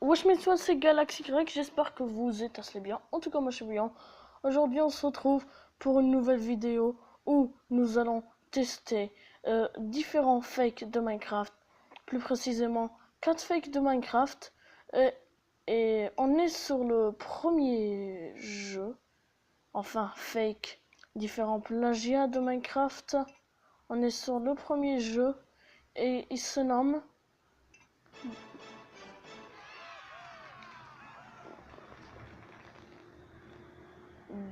Wesh mes soins, c'est Galaxy Greg, j'espère que vous êtes assez bien. En tout cas, moi je suis bien. Aujourd'hui, on se retrouve pour une nouvelle vidéo où nous allons tester différents fakes de Minecraft. Plus précisément, 4 fakes de Minecraft. Et on est sur le premier jeu. Enfin, fake. Différents plagiats de Minecraft. On est sur le premier jeu et il se nomme...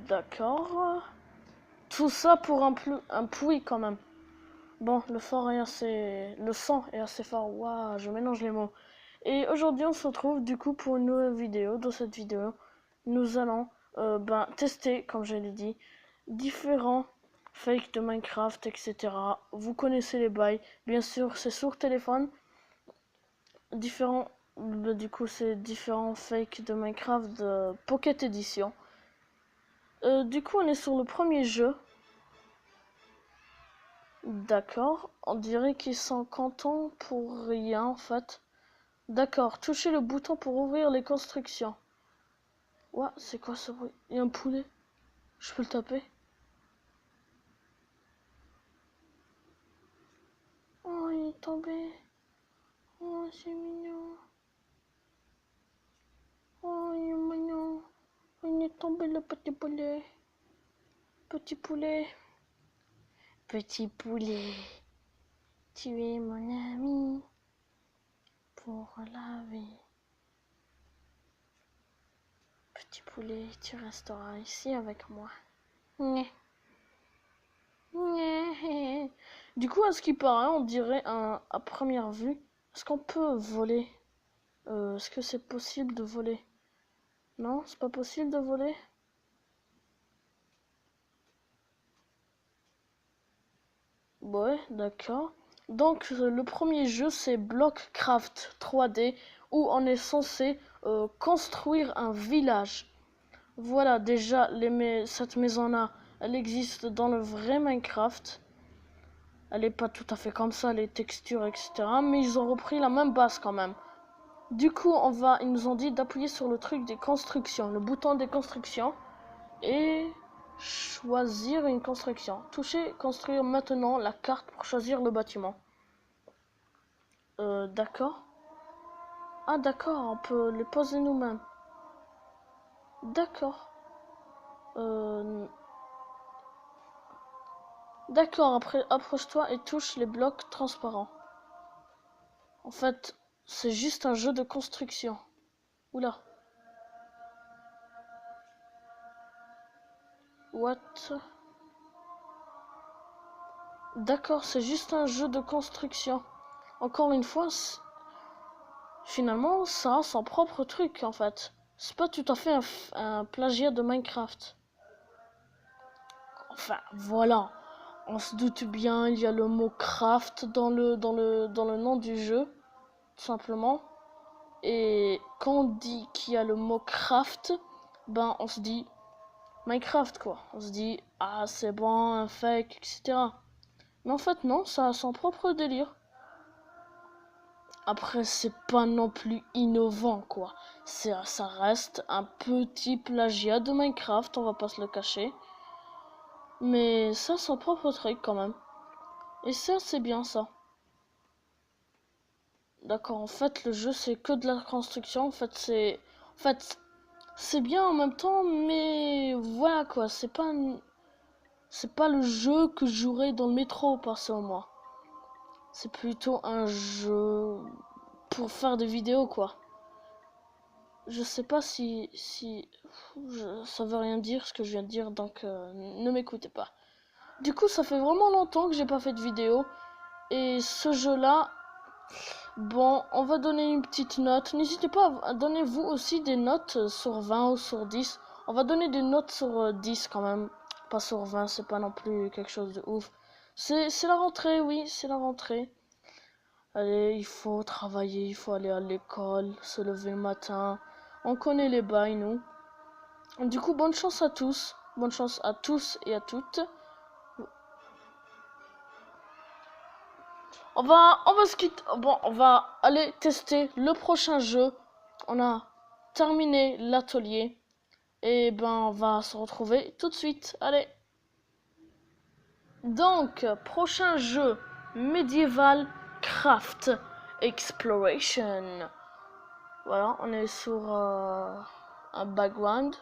D'accord. Tout ça pour un puits quand même. Bon, le sang est assez fort. Waouh, je mélange les mots. Et aujourd'hui, on se retrouve du coup pour une nouvelle vidéo. Dans cette vidéo, nous allons tester, comme je l'ai dit, différents fakes de Minecraft, etc. Vous connaissez les bails. Bien sûr, c'est sur téléphone. Du coup, c'est différents fakes de Minecraft de Pocket Edition. Du coup, on est sur le premier jeu. D'accord, on dirait qu'ils sont contents pour rien en fait. D'accord, touchez le bouton pour ouvrir les constructions. Ouah, c'est quoi ce bruit? Il y a un poulet. Je peux le taper? Oh, il est tombé. Oh, c'est mignon. Oh, il est mignon. Il est tombé le petit poulet. Petit poulet. Petit poulet. Tu es mon ami pour la vie. Petit poulet, tu resteras ici avec moi. Nyeh. Nyeh. Du coup, à ce qui paraît, on dirait à première vue, est-ce qu'on peut voler? Est-ce que c'est possible de voler? Non, c'est pas possible de voler? Ouais, d'accord. Donc, le premier jeu, c'est Blockcraft 3D, où on est censé construire un village. Voilà, déjà, cette maison-là, elle existe dans le vrai Minecraft. Elle est pas tout à fait comme ça, les textures, etc. Mais ils ont repris la même base quand même. Du coup, ils nous ont dit d'appuyer sur le truc des constructions, le bouton des constructions, et choisir une construction. Touchez construire maintenant la carte pour choisir le bâtiment. D'accord. Ah d'accord, on peut les poser nous-mêmes. D'accord. D'accord, après approche-toi et touche les blocs transparents. En fait, c'est juste un jeu de construction. Oula. What? D'accord, c'est juste un jeu de construction. Encore une fois, finalement, ça a son propre truc en fait. C'est pas tout à fait un plagiat de Minecraft. Enfin, voilà. On se doute bien, il y a le mot craft dans le nom du jeu, tout simplement. Et quand on dit qu'il y a le mot craft, ben on se dit Minecraft quoi. On se dit, ah c'est bon, un fake, etc. Mais en fait non, ça a son propre délire. Après, c'est pas non plus innovant, quoi. Ça reste un petit plagiat de Minecraft, on va pas se le cacher. Mais ça a son propre truc, quand même. Et ça, c'est bien, ça. D'accord, en fait, le jeu, c'est que de la construction. En fait, c'est bien en même temps, mais voilà, quoi. C'est pas le jeu que je jouerais dans le métro, perso, moi. C'est plutôt un jeu pour faire des vidéos, quoi. Je sais pas ça veut rien dire ce que je viens de dire, donc ne m'écoutez pas. Du coup, ça fait vraiment longtemps que j'ai pas fait de vidéo. Et ce jeu-là, bon, on va donner une petite note. N'hésitez pas à donner vous aussi des notes sur 20 ou sur 10. On va donner des notes sur 10 quand même. Pas sur 20, c'est pas non plus quelque chose de ouf. C'est la rentrée, oui, c'est la rentrée. Allez, il faut travailler, il faut aller à l'école, se lever le matin. On connaît les bails, nous. Du coup, bonne chance à tous. Bonne chance à tous et à toutes. On va se quitter. Bon, on va aller tester le prochain jeu. on a terminé l'atelier. Et ben, on va se retrouver tout de suite. Allez. Donc, prochain jeu, Medieval Craft Exploration. Voilà, on est sur un background.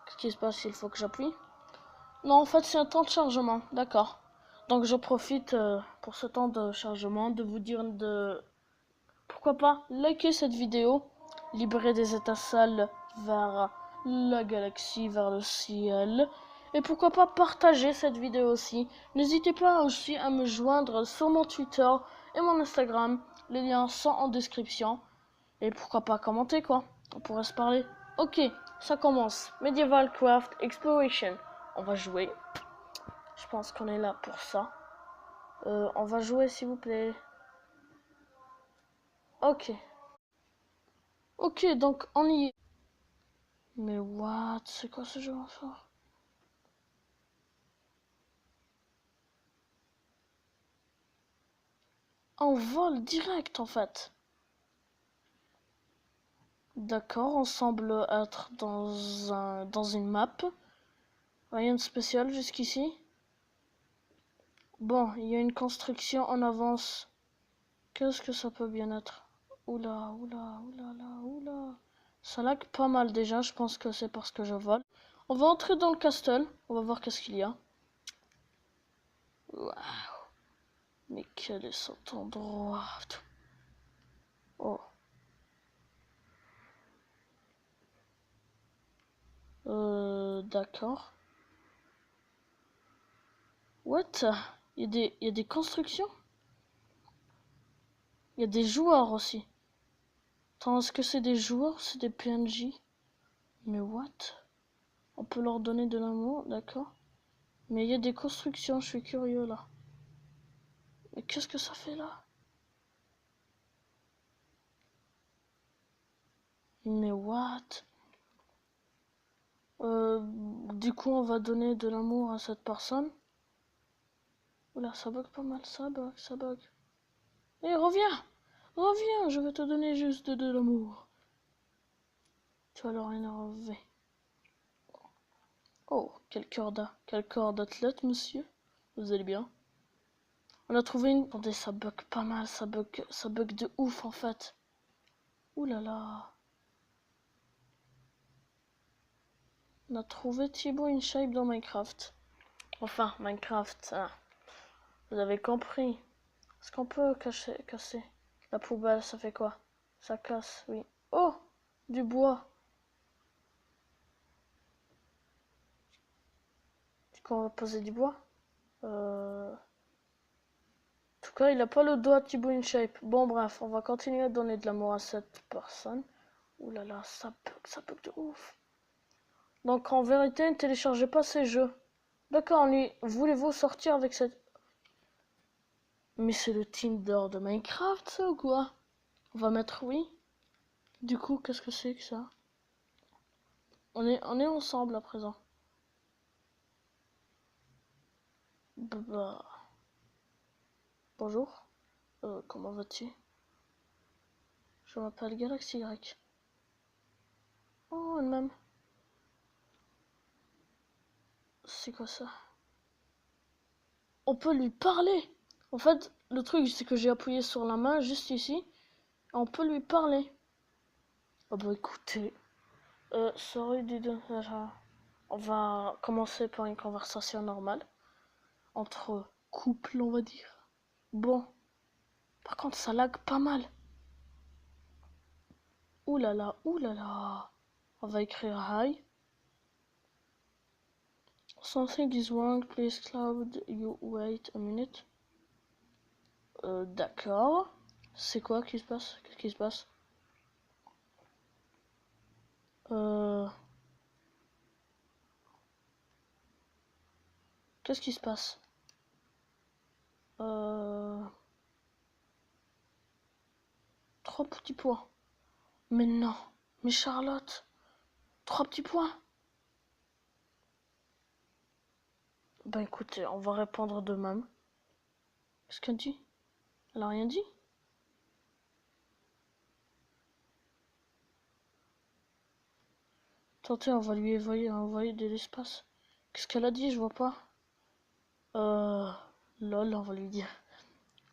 Qu'est-ce qui se passe? Il faut que j'appuie. Non, en fait, c'est un temps de chargement. D'accord. Donc, je profite pour ce temps de chargement de vous dire de... Pourquoi pas liker cette vidéo, libérer des étincelles vers la galaxie, vers le ciel. Et pourquoi pas partager cette vidéo aussi. N'hésitez pas aussi à me joindre sur mon Twitter et mon Instagram. Les liens sont en description. Et pourquoi pas commenter quoi. On pourrait se parler. Ok, ça commence. Medieval Craft Exploration. On va jouer. Je pense qu'on est là pour ça. On va jouer s'il vous plaît. Ok. Ok, donc on y est. Mais what? C'est quoi ce jeu enfin? On vole direct en fait. D'accord, on semble être dans une map. Rien de spécial jusqu'ici. Bon, il y a une construction en avance. Qu'est-ce que ça peut bien être? Oula, oula, oula, oula, oula. Ça lag pas mal déjà, je pense que c'est parce que je vole. On va entrer dans le castle, on va voir qu'est-ce qu'il y a. Waouh. Mais quel est cet endroit? Oh. D'accord. What? Il y a des constructions? Il y a des joueurs aussi. Attends, est-ce que c'est des joueurs? C'est des PNJ? Mais what? On peut leur donner de l'amour, d'accord. Mais il y a des constructions, je suis curieux là. Mais qu'est-ce que ça fait là? Mais what? Du coup, on va donner de l'amour à cette personne. Oula, ça bug pas mal, ça bug, ça bug. Eh, reviens! Reviens, je vais te donner juste de l'amour. Tu vas leur énerver. Oh, quel corps d'athlète, monsieur. Vous allez bien? On a trouvé une... Attendez, ça bug pas mal, ça bug de ouf en fait. Ouh là là. On a trouvé Thibaut InShape dans Minecraft. Enfin, Minecraft, hein. Vous avez compris. Est-ce qu'on peut casser la poubelle, ça fait quoi? Ça casse, oui. Oh! Du bois. Du coup, on va poser du bois. En tout cas, il a pas le doigt Thibaut InShape. Bon, bref, on va continuer à donner de l'amour à cette personne. Ouh là là, ça bug de ouf. Donc, en vérité, ne téléchargez pas ces jeux. D'accord, voulez-vous sortir avec cette... Mais c'est le Tinder de Minecraft, ça, ou quoi? On va mettre oui. Du coup, qu'est-ce que c'est que ça? On est ensemble à présent. Bah... Bonjour. Comment vas-tu? Je m'appelle Galaxy Y. Oh, elle-même. C'est quoi ça? On peut lui parler. En fait, le truc, c'est que j'ai appuyé sur la main, juste ici. Et on peut lui parler. Oh bah écoutez. Sorry, on va commencer par une conversation normale. Entre couples, on va dire. Bon. Par contre, ça lag pas mal. Ouh là là, ouh là là. On va écrire hi. Something is wrong, please cloud you wait a minute. D'accord. C'est quoi qui se passe? Qu'est-ce qui se passe? Qu'est-ce qui se passe? Trois petits points. Mais non. Mais Charlotte. Trois petits points. Ben écoutez, on va répondre de même. Qu'est-ce qu'elle dit? Elle a rien dit? Attendez, on va lui envoyer de l'espace. Qu'est-ce qu'elle a dit? Je vois pas. Lol, on va lui dire.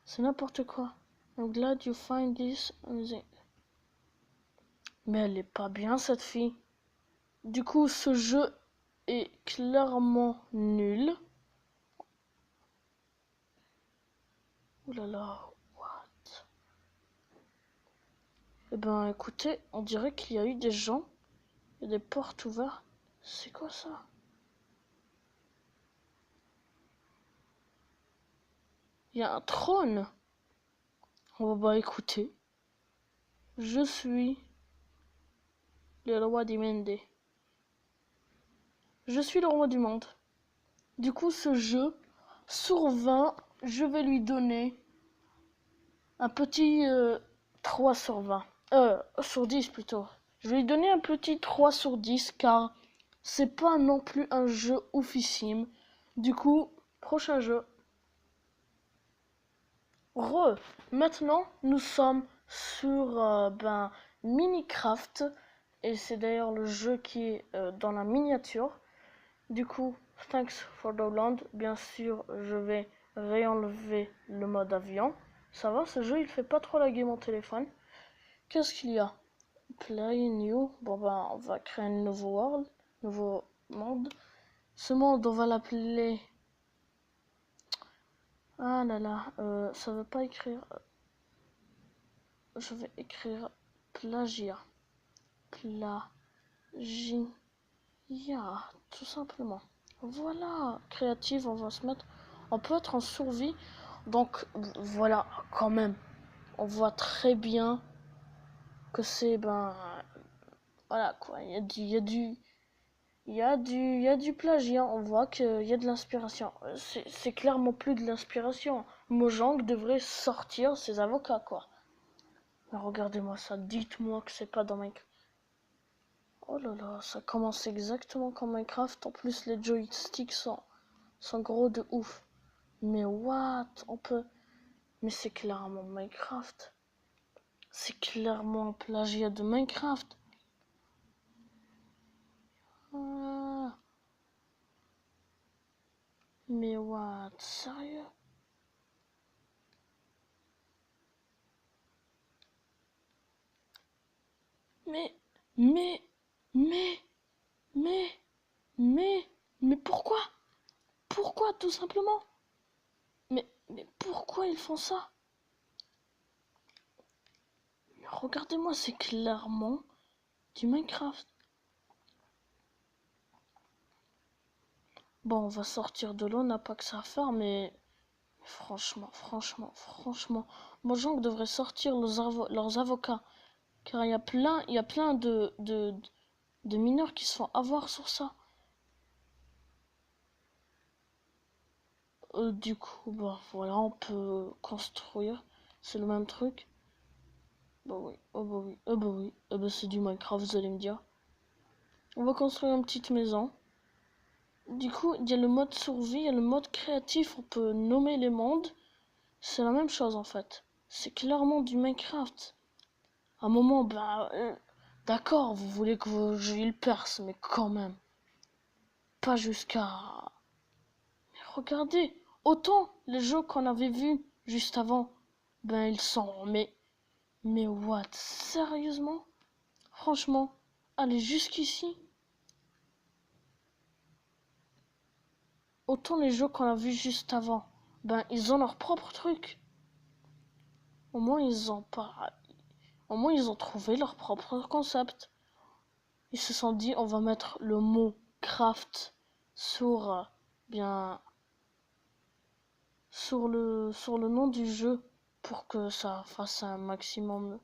C'est n'importe quoi. I'm glad you find this amusing. Mais elle est pas bien, cette fille. Du coup, ce jeu est clairement nul. Ouh là là, what? Eh ben, écoutez, on dirait qu'il y a eu des gens. Il y a des portes ouvertes. C'est quoi ça? Il y a un trône. Bah écoutez. Je suis le roi du monde. Je suis le roi du monde. Du coup, ce jeu, sur 20, je vais lui donner un petit 3 sur 20. Sur 10 plutôt. Je vais lui donner un petit 3 sur 10 car c'est pas non plus un jeu oufissime. Du coup, prochain jeu. Maintenant, nous sommes sur Minecraft. Et c'est d'ailleurs le jeu qui est dans la miniature. Du coup, thanks for the land. Bien sûr, je vais réenlever le mode avion. Ça va, ce jeu, il fait pas trop laguer mon téléphone. Qu'est-ce qu'il y a? Play new. Bon ben, on va créer un nouveau monde. Ce monde, on va l'appeler... Ah là là, ça veut pas écrire... Je vais écrire plagiat. Plagiat, tout simplement. Voilà, créative, on va se mettre... On peut être en survie. Donc, voilà, quand même. On voit très bien que c'est, voilà quoi, il y a du plagiat, on voit qu'il y a de l'inspiration. C'est clairement plus de l'inspiration. Mojang devrait sortir ses avocats, quoi. Mais regardez-moi ça, dites-moi que c'est pas dans Minecraft. Oh là là, ça commence exactement comme Minecraft. En plus, les joysticks sont gros de ouf. Mais what? On peut... Mais c'est clairement Minecraft. C'est clairement un plagiat de Minecraft. Ah. Mais what? Sérieux? Mais, mais, mais, mais, mais pourquoi? Pourquoi tout simplement? Mais pourquoi ils font ça? Regardez-moi, c'est clairement du Minecraft. Bon, on va sortir de l'eau, on n'a pas que ça à faire, mais franchement, Mojang devrait sortir leurs avocats. Car il y a plein de mineurs qui se font avoir sur ça. Du coup, bah voilà, on peut construire. C'est le même truc. Bah oui, oh bah oui, oh bah oui, oh bah c'est du Minecraft, vous allez me dire. On va construire une petite maison. Du coup, il y a le mode survie, il y a le mode créatif, on peut nommer les mondes. C'est la même chose en fait. C'est clairement du Minecraft. À un moment, d'accord, vous voulez que vos jeux ils percent, mais quand même. Pas jusqu'à... Mais regardez, autant les jeux qu'on avait vus juste avant, ils sont... Mais what? Sérieusement? Franchement, aller jusqu'ici? Autant les jeux qu'on a vus juste avant, ils ont leur propre truc. Au moins ils ont pas... Au moins ils ont trouvé leur propre concept. Ils se sont dit, on va mettre le mot craft sur sur le nom du jeu pour que ça fasse un maximum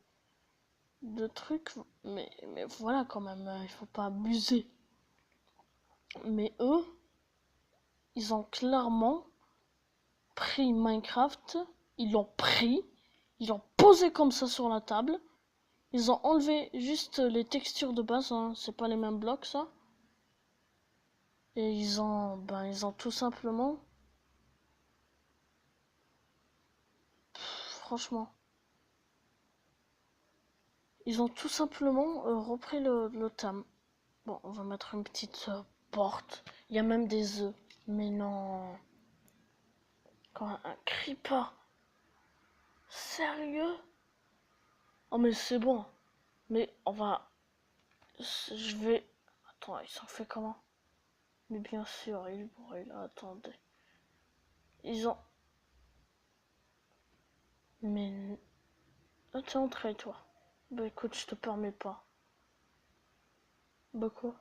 de trucs. Mais voilà quand même, il faut pas abuser. Mais eux, ils ont clairement pris Minecraft, ils l'ont pris, ils l'ont posé comme ça sur la table. Ils ont enlevé juste les textures de base, hein, c'est pas les mêmes blocs ça. Et ils ont tout simplement, franchement, ils ont tout simplement repris le thème. Bon, on va mettre une petite porte. Il y a même des œufs. Mais non. Quand un creeper. Sérieux? Oh mais c'est bon. Mais on va... Je vais... Attends, il s'en fait comment? Mais bien sûr, il brûle. Attendez. Ils ont... Mais... Ah, t'es entré, toi. Bah écoute, je te permets pas. Bah quoi?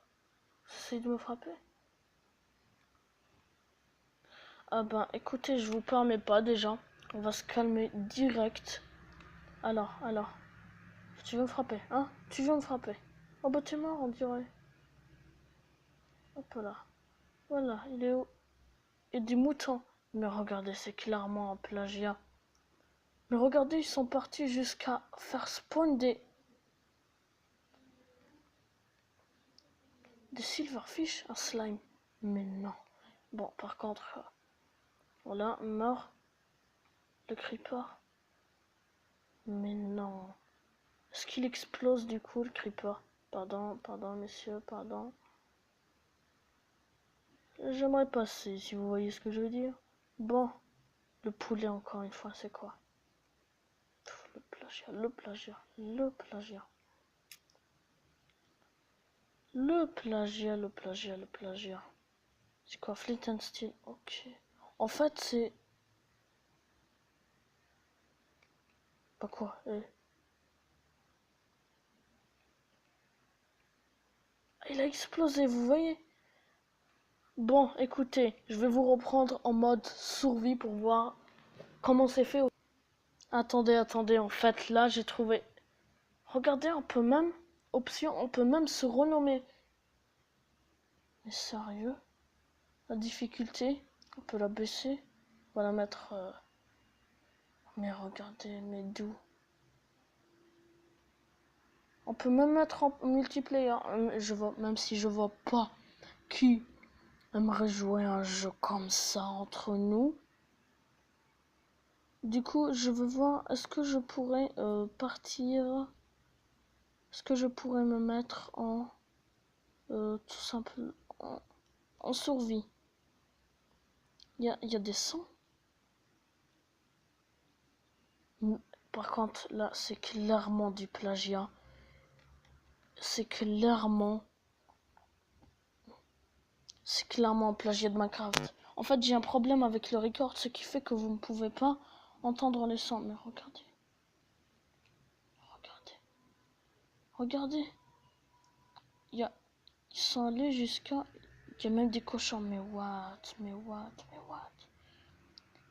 J'essaie de me frapper? Ah ben, écoutez, je vous permets pas déjà. On va se calmer direct. Alors. Tu veux me frapper, hein? Tu veux me frapper? Oh bah t'es mort, on dirait. Hop là. Voilà, il est où? Il y a des moutons. Mais regardez, c'est clairement un plagiat. Mais regardez, ils sont partis jusqu'à faire spawn des silverfish, un slime. Mais non. Bon, par contre, voilà, mort. Le creeper. Mais non. Est-ce qu'il explose du coup, le creeper? Pardon, messieurs, pardon. J'aimerais passer, si vous voyez ce que je veux dire. Bon, le poulet, encore une fois, c'est quoi? Le plagiat. Le plagiat. C'est quoi, Flint and Steel? Ok. En fait, c'est... Pas quoi, Il a explosé, vous voyez? Bon, écoutez, je vais vous reprendre en mode survie pour voir comment c'est fait. Attendez, en fait, là, j'ai trouvé... Regardez, on peut même... Option, on peut même se renommer. Mais sérieux? La difficulté, on peut la baisser. On va la mettre... Mais regardez, mais d'où? On peut même mettre en multiplayer. Je vois, même si je vois pas qui aimerait jouer un jeu comme ça entre nous. Du coup, je veux voir, est-ce que je pourrais partir... Est-ce que je pourrais me mettre en... tout simplement... En survie. Il y a des sons. Par contre, là, c'est clairement du plagiat. C'est clairement un plagiat de Minecraft. En fait, j'ai un problème avec le record, ce qui fait que vous ne pouvez pas entendre les sons. Mais regardez. Regardez. Ils sont allés jusqu'à... Il y a même des cochons. Mais what?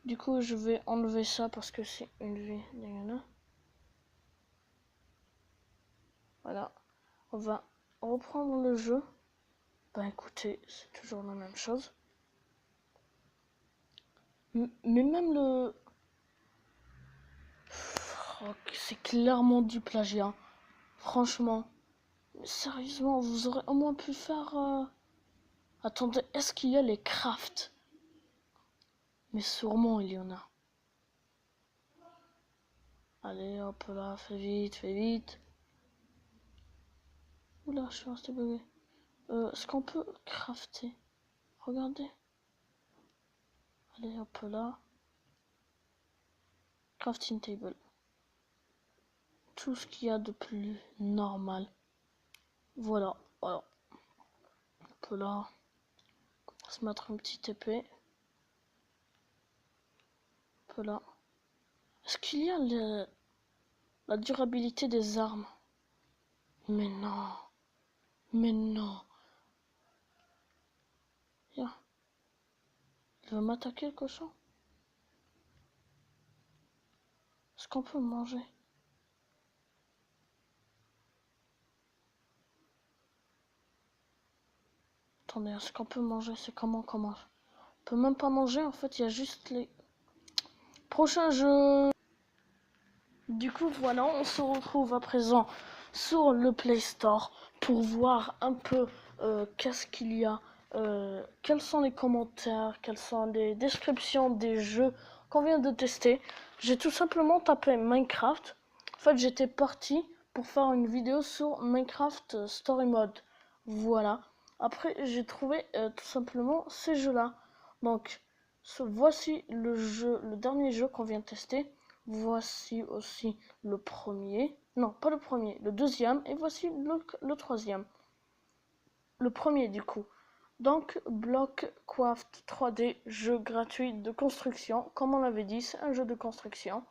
Du coup, je vais enlever ça parce que c'est une vie. Voilà. On va reprendre le jeu. Ben écoutez, c'est toujours la même chose. Mais même le... Oh, c'est clairement du plagiat. Franchement. Mais sérieusement, vous aurez au moins pu faire... Attendez, est-ce qu'il y a les crafts? Mais sûrement il y en a. Allez, hop là, fais vite. Oula, je suis resté bugué. Est-ce qu'on peut crafter? Regardez. Allez, hop là. Crafting table. Tout ce qu'il y a de plus normal. Voilà. Hop là. On va se mettre une petite épée. Hop là. Est-ce qu'il y a la durabilité des armes? Mais non. Viens. Il va m'attaquer le cochon? Est-ce qu'on peut manger? Attendez, est-ce qu'on peut manger? C'est comment? On peut même pas manger, en fait, il y a juste les... Prochain jeu. Du coup, voilà, on se retrouve à présent sur le Play Store pour voir un peu qu'est-ce qu'il y a, quels sont les commentaires, quelles sont les descriptions des jeux qu'on vient de tester. J'ai tout simplement tapé Minecraft. En fait, j'étais parti pour faire une vidéo sur Minecraft Story Mode. Voilà. Après, j'ai trouvé tout simplement ces jeux-là. Donc, voici le dernier jeu qu'on vient de tester. Voici aussi le premier. Non, pas le premier, le deuxième. Et voici le troisième. Le premier, du coup. Donc, BlockCraft 3D, jeu gratuit de construction. Comme on l'avait dit, c'est un jeu de construction.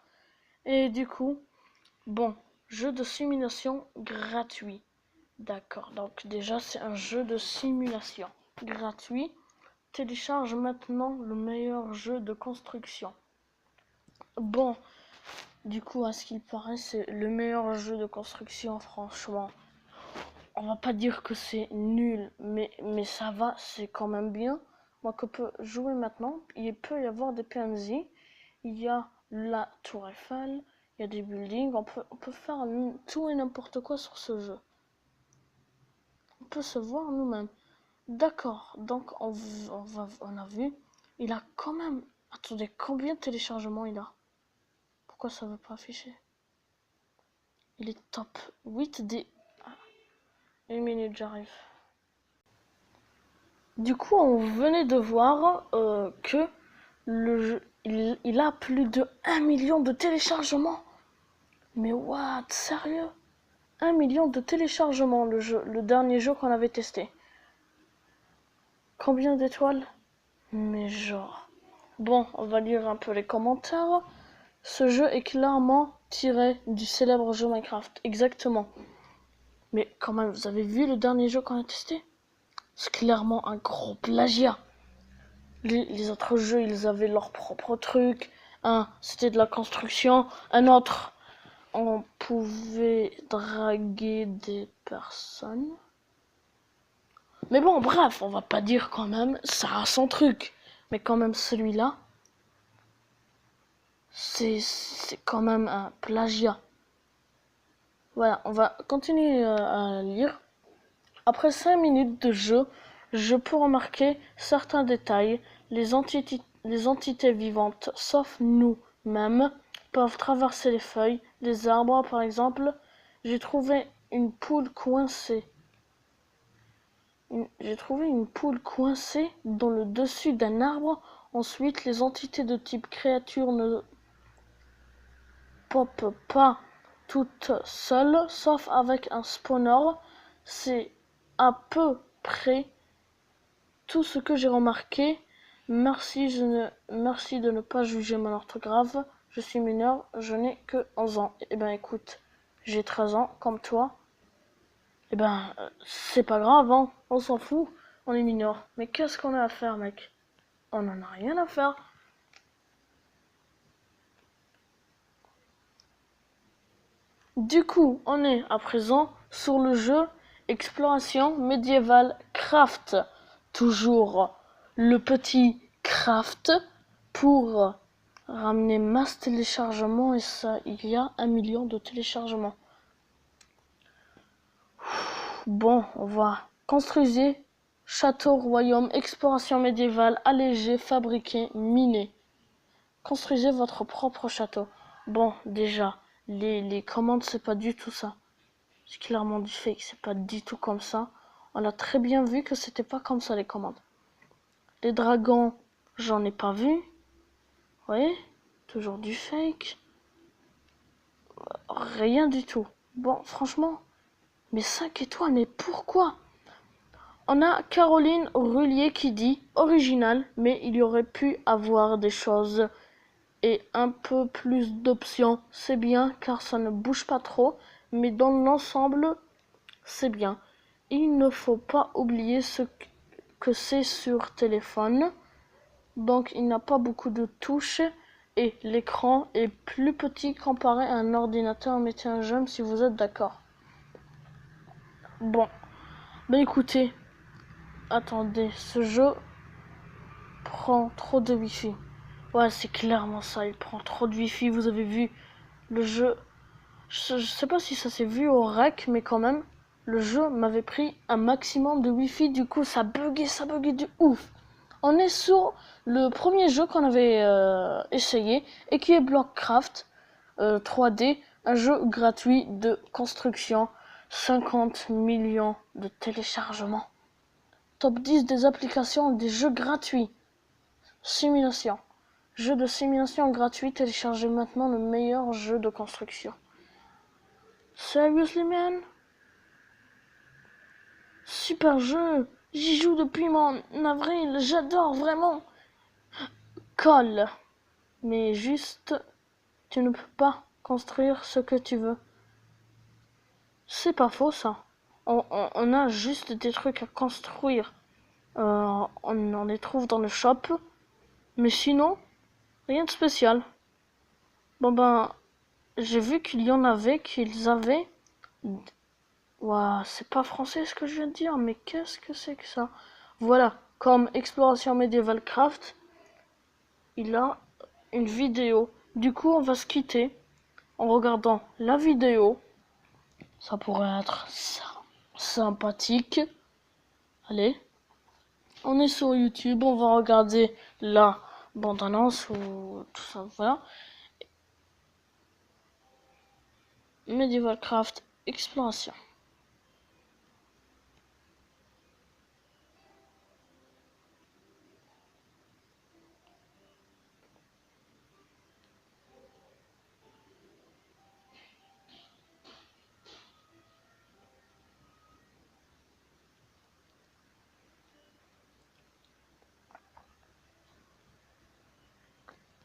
Et du coup, bon, jeu de simulation gratuit. D'accord, donc déjà c'est un jeu de simulation gratuit. Télécharge maintenant le meilleur jeu de construction. Bon, du coup, à ce qu'il paraît, c'est le meilleur jeu de construction, franchement. On va pas dire que c'est nul, mais ça va, c'est quand même bien. Donc on peut jouer maintenant. Il peut y avoir des PNJ. Il y a la tour Eiffel, il y a des buildings. On peut faire tout et n'importe quoi sur ce jeu. On peut se voir nous-mêmes. D'accord, donc on a vu. Il a quand même... Attendez, combien de téléchargements il a? Pourquoi ça veut pas afficher? Il est top 8 des... Une minute, j'arrive. Du coup, on venait de voir que le jeu, il a plus de 1 million de téléchargements. Mais what? Sérieux? 1 million de téléchargements, le dernier jeu qu'on avait testé. Combien d'étoiles? Mais genre... Bon, on va lire un peu les commentaires. Ce jeu est clairement tiré du célèbre jeu Minecraft. Exactement. Mais quand même, vous avez vu le dernier jeu qu'on a testé? C'est clairement un gros plagiat. Les autres jeux, ils avaient leur propre truc. Un, c'était de la construction. Un autre, on pouvait draguer des personnes. Mais bon, bref, on va pas dire quand même, ça a son truc. Mais quand même, celui-là, c'est quand même un plagiat. Voilà, on va continuer à lire. Après 5 minutes de jeu, je peux remarquer certains détails. Les entités vivantes, sauf nous-mêmes, peuvent traverser les feuilles, les arbres par exemple. J'ai trouvé une poule coincée. J'ai trouvé une poule coincée dans le dessus d'un arbre. Ensuite, les entités de type créature ne popent pas toutes seules, sauf avec un spawner. C'est à peu près tout ce que j'ai remarqué. Merci de ne pas juger mon orthographe. Je suis mineur, je n'ai que 11 ans. Eh ben écoute, j'ai 13 ans, comme toi. Eh ben, c'est pas grave, hein. On s'en fout. On est mineur. Mais qu'est-ce qu'on a à faire, mec? On en a rien à faire. Du coup, on est à présent sur le jeu Exploration médiévale Craft. Toujours le petit Craft pour ramener masse téléchargement et ça, il y a 1 million de téléchargements. Bon, on va construire château, royaume, exploration médiévale, allégé, fabriqué, miné. Construisez votre propre château. Bon, déjà, les commandes, c'est pas du tout ça. C'est clairement du fake, c'est pas du tout comme ça. On a très bien vu que c'était pas comme ça les commandes. Les dragons, j'en ai pas vu. Oui, toujours du fake. Rien du tout. Bon, franchement, mais 5 étoiles, mais pourquoi? On a Caroline Rullier qui dit original, mais il y aurait pu avoir des choses et un peu plus d'options. C'est bien car ça ne bouge pas trop, mais dans l'ensemble, c'est bien. Il ne faut pas oublier ce que c'est sur téléphone. Donc il n'a pas beaucoup de touches et l'écran est plus petit comparé à un ordinateur. Mettez un j'aime si vous êtes d'accord. Bon, bah écoutez, attendez, ce jeu prend trop de wifi. Ouais, c'est clairement ça, il prend trop de wifi. Vous avez vu le jeu, je sais pas si ça s'est vu au rec, mais quand même, le jeu m'avait pris un maximum de wifi. Du coup, ça buguait de ouf. On est sur le premier jeu qu'on avait essayé et qui est BlockCraft 3D, un jeu gratuit de construction. 50 millions de téléchargements. Top 10 des applications et des jeux gratuits. Simulation. Jeu de simulation gratuit, téléchargez maintenant le meilleur jeu de construction. Seriously man? Super jeu, j'y joue depuis mon avril, j'adore vraiment. Colle. Mais juste, tu ne peux pas construire ce que tu veux. C'est pas faux ça. On a juste des trucs à construire. On les trouve dans le shop. Mais sinon, rien de spécial. Bon ben, j'ai vu qu'ils avaient... Ouah, c'est pas français ce que je viens de dire, mais qu'est-ce que c'est que ça? Voilà, comme Exploration Medieval Craft, il a une vidéo. Du coup, on va se quitter en regardant la vidéo. Ça pourrait être sympathique. Allez, on est sur YouTube, on va regarder la bande-annonce ou tout ça, voilà. Medieval Craft Exploration.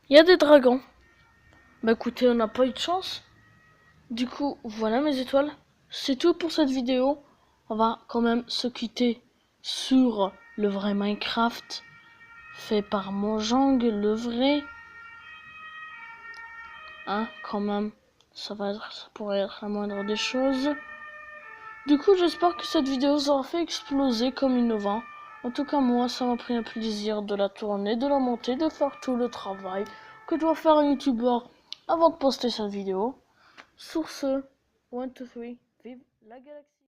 Il y a des dragons. Bah écoutez, on n'a pas eu de chance. Du coup, voilà mes étoiles. C'est tout pour cette vidéo. On va quand même se quitter sur le vrai Minecraft fait par Mojang, le vrai. Hein, quand même, ça pourrait être la moindre des choses. Du coup, j'espère que cette vidéo vous aura fait exploser comme innovant. En tout cas, moi, ça m'a pris un plaisir de la tourner, de la monter, de faire tout le travail que doit faire un youtubeur avant de poster cette vidéo. Sur ce, 1, 2, 3, vive la galaxie!